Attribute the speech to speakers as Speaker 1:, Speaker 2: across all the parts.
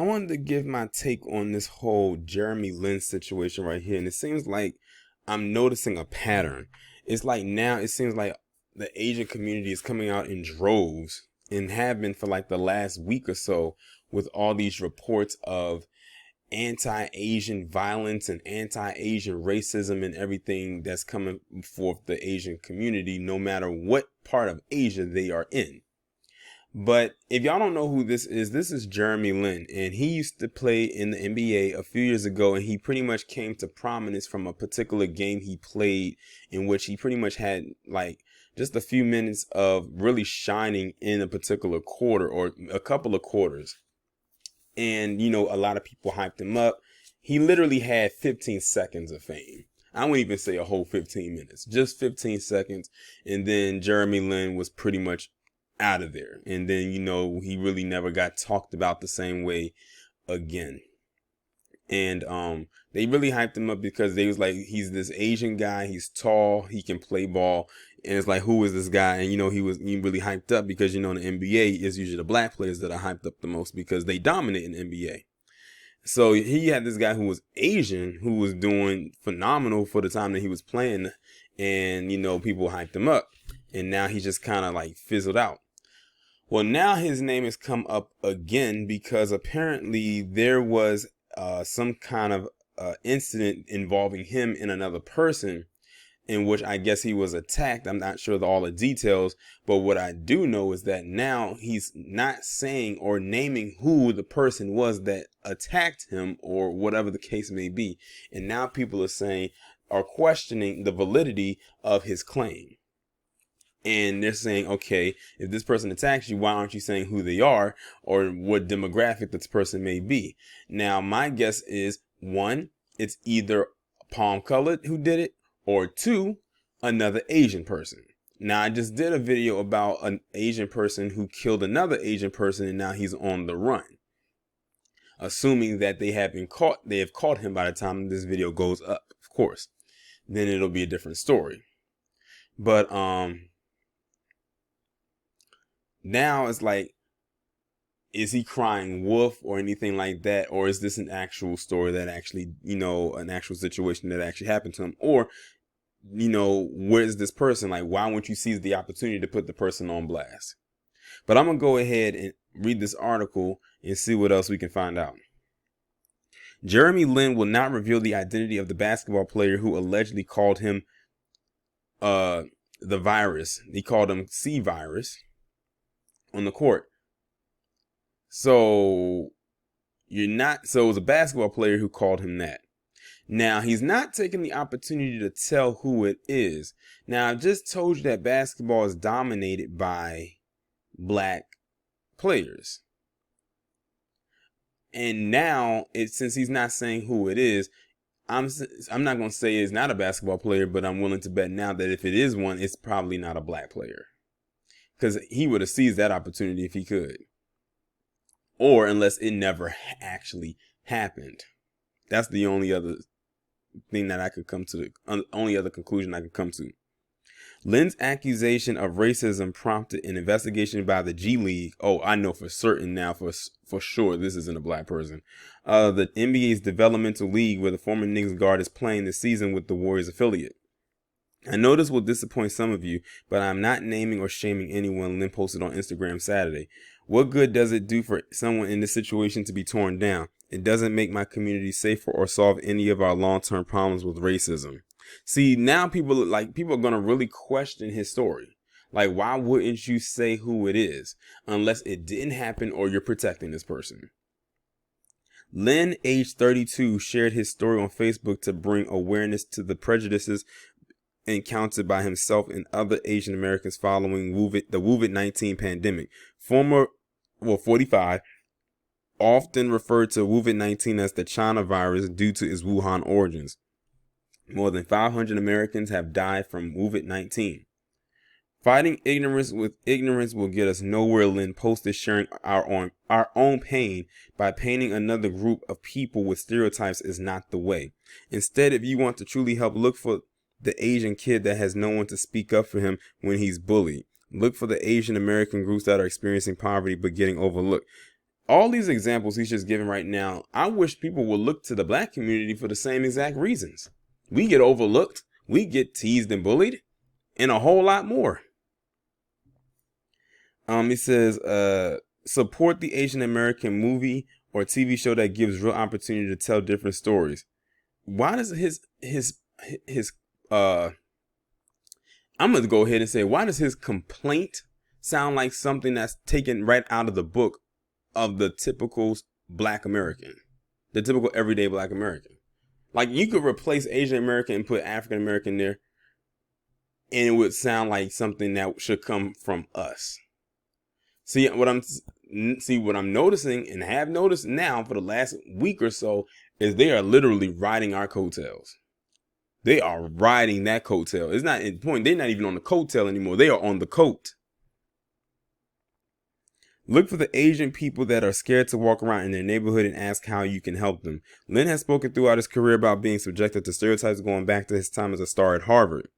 Speaker 1: I wanted to give my take on this whole Jeremy Lin situation right here, and it seems like I'm noticing a pattern. It's like now it seems like the Asian community is coming out in droves and have been for like the last week or so with all these reports of anti-Asian violence and anti-Asian racism and everything that's coming forth the Asian community, no matter what part of Asia they are in. But if y'all don't know who this is Jeremy Lin, and he used to play in the NBA a few years ago, and he pretty much came to prominence from a particular game he played in which he pretty much had like just a few minutes of really shining in a particular quarter or a couple of quarters. And, a lot of people hyped him up. He literally had 15 seconds of fame. I wouldn't even say a whole 15 minutes, just 15 seconds. And then Jeremy Lin was pretty much out of there. And then, he really never got talked about the same way again. And they really hyped him up because they was like, he's this Asian guy, he's tall, he can play ball. And it's like, who is this guy? And he really hyped up because in the NBA it's usually the black players that are hyped up the most because they dominate in the NBA. So he had this guy who was Asian who was doing phenomenal for the time that he was playing, and people hyped him up. And now he just kind of like fizzled out. Well, now his name has come up again because apparently there was some kind of incident involving him and another person in which I guess he was attacked. I'm not sure all the details, but what I do know is that now he's not saying or naming who the person was that attacked him or whatever the case may be. And now people are questioning the validity of his claim. And they're saying, okay, if this person attacks you, why aren't you saying who they are or what demographic this person may be? Now, my guess is, one, it's either palm colored who did it, or two, another Asian person. Now, I just did a video about an Asian person who killed another Asian person, and now he's on the run. Assuming that they have caught him by the time this video goes up, of course. Then it'll be a different story. But now it's like, is he crying wolf or anything like that? Or is this an actual story that actually, an actual situation that actually happened to him? Or, where is this person? Like, why won't you seize the opportunity to put the person on blast? But I'm going to go ahead and read this article and see what else we can find out. Jeremy Lin will not reveal the identity of the basketball player who allegedly called him the virus. He called him C virus on the court. So it was a basketball player who called him that. Now, he's not taking the opportunity to tell who it is. Now, I've just told you that basketball is dominated by black players. And now, since he's not saying who it is, I'm not going to say it's not a basketball player, but I'm willing to bet now that if it is one, it's probably not a black player. Because he would have seized that opportunity if he could. Or unless it never actually happened. That's the only other thing that I could come to, only other conclusion I could come to. Lin's accusation of racism prompted an investigation by the G League. Oh, I know for certain now, for sure, this isn't a black person. The NBA's developmental league, where the former Knicks guard is playing this season with the Warriors affiliate. I know this will disappoint some of you, but I'm not naming or shaming anyone, Lin posted on Instagram Saturday. What good does it do for someone in this situation to be torn down? It doesn't make my community safer or solve any of our long-term problems with racism. See, now people are going to really question his story. Like, why wouldn't you say who it is unless it didn't happen or you're protecting this person? Lin, age 32, shared his story on Facebook to bring awareness to the prejudices encountered by himself and other Asian Americans following the COVID-19 pandemic. 45, often referred to COVID-19 as the China virus due to its Wuhan origins. More than 500 Americans have died from COVID-19. Fighting ignorance with ignorance will get us nowhere, Lin posted, sharing our own pain by painting another group of people with stereotypes is not the way. Instead, if you want to truly help, look for the Asian kid that has no one to speak up for him when he's bullied. Look for the Asian American groups that are experiencing poverty but getting overlooked. All these examples he's just giving right now, I wish people would look to the black community for the same exact reasons. We get overlooked, we get teased and bullied, and a whole lot more. He says, support the Asian American movie or TV show that gives real opportunity to tell different stories. Why does I'm going to go ahead and say, why does his complaint sound like something that's taken right out of the book of the typical black American, the typical everyday black American? Like, you could replace Asian American and put African American there, and it would sound like something that should come from us. See what I'm noticing and have noticed now for the last week or so is they are literally riding our coattails. They are riding that coattail. It's not in point. They're not even on the coattail anymore. They are on the coat. Look for the Asian people that are scared to walk around in their neighborhood and ask how you can help them. Lin has spoken throughout his career about being subjected to stereotypes going back to his time as a star at Harvard.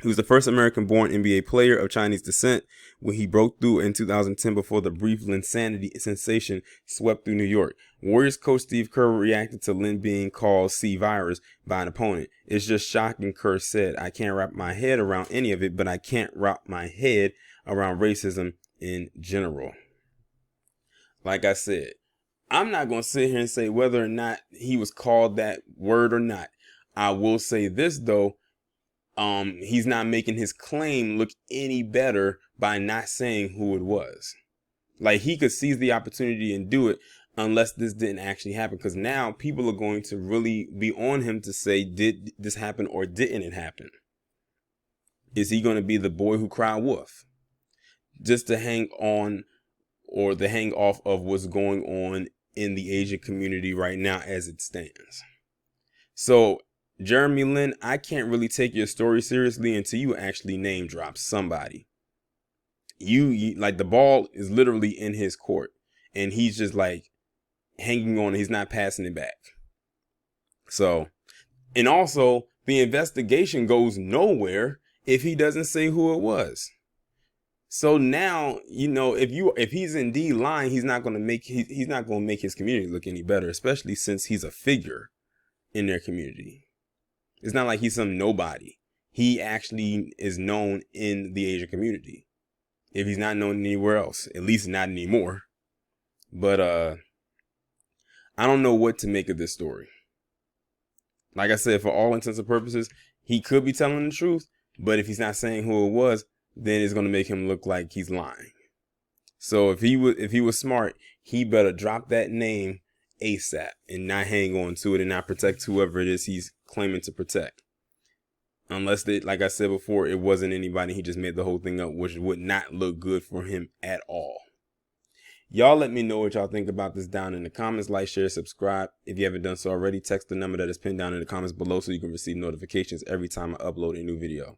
Speaker 1: He was the first American-born NBA player of Chinese descent when he broke through in 2010 before the brief Linsanity sensation swept through New York. Warriors coach Steve Kerr reacted to Lin being called C-Virus by an opponent. It's just shocking, Kerr said. I can't wrap my head around any of it, but I can't wrap my head around racism in general. Like I said, I'm not going to sit here and say whether or not he was called that word or not. I will say this, though. He's not making his claim look any better by not saying who it was. Like, he could seize the opportunity and do it unless this didn't actually happen. Because now people are going to really be on him to say, did this happen or didn't it happen? Is he going to be the boy who cried wolf? Just to hang on or the hang off of what's going on in the Asian community right now as it stands. So, Jeremy Lin, I can't really take your story seriously until you actually name drop somebody. You like, the ball is literally in his court and he's just like hanging on. He's not passing it back. So, and also the investigation goes nowhere if he doesn't say who it was. So now, if he's indeed lying, he's not going to make his community look any better, especially since he's a figure in their community. It's not like he's some nobody. He actually is known in the Asian community. If he's not known anywhere else, at least not anymore. But I don't know what to make of this story. Like I said, for all intents and purposes, he could be telling the truth. But if he's not saying who it was, then it's going to make him look like he's lying. So if he was smart, he better drop that name ASAP and not hang on to it and not protect whoever it is he's claiming to protect. Unless they, like I said before, it wasn't anybody. He just made the whole thing up, which would not look good for him at all. Y'all let me know what y'all think about this down in the comments. Like, share, subscribe. If you haven't done so already, text the number that is pinned down in the comments below so you can receive notifications every time I upload a new video.